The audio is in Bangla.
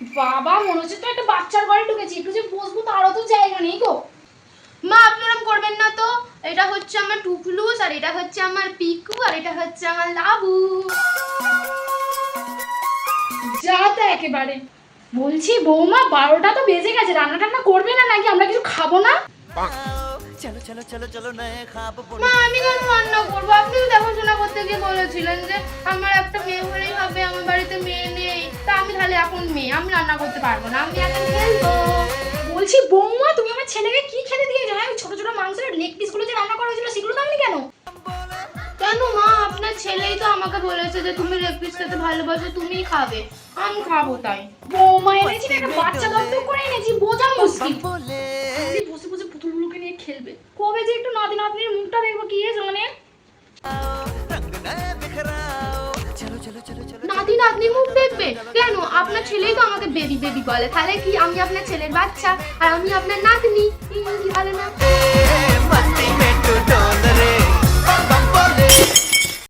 বাবা মনে হচ্ছে তো একটা বাচ্চার ঘরে ঢুকেছি, একটু যে বসবো তারও তো জায়গা নেই গো। মা আপনি ওরকম করবেন না তো। এটা হচ্ছে আমার টুকলুস, আর এটা হচ্ছে আমার পিকু, আর এটা হচ্ছে আমার লাবু। যা তা একেবারে। বলছি বৌমা 12টা তো বেজে গেছে, রান্না টান্না করবে না নাকি? আমরা কিছু খাবো না? চলো চলো চলো চলো নয় খাবো মা আমি কেন রান্না করবো? আপনি তো দেখাশোনা করতে গিয়ে বলেছিলেন যে আমার একটা মেয়ে হলেই হবে, আমার বাড়িতে মেয়ে নেই। তা আমি তাহলে এখন মেয়ে, আমি রান্না করতে পারবো না, আমি এখন খেলবো। বলছি বৌমা তুমি আমার ছেলেকে কি খেতে দিয়েছো? হ্যাঁ ওই ছোট ছোট মাংসের লেগ পিসগুলো যে রান্না করা হয়েছিল সেগুলো দাওনি কেন? কেন মা, আপনার ছেলেই তো আমাকে বলেছে যে তুমি লেগ পিস খেতে ভালোবাসো, তুমিই খাবে। আমি খাবো তাই। বৌমা এনেছি না, একটা বাচ্চা দত্তক করে এনেছি, বোঝা মুশকিল। বলে এই বসে বসে পুতুলগুলোকে নিয়ে খেলবে, কবে যে একটু নাতি নাতনির মুখটা দেখবো কি জানে। রঙ নয় বিখরাও চলো চলো চলো চলো নাতি নাতনি মুখ দেখবে কেন? আপনার ছেলেই তো আমাকে বেবি বেবি বলে, তাহলে কি আমি আপনার ছেলের বাচ্চা আর আমি আপনার নাতনি।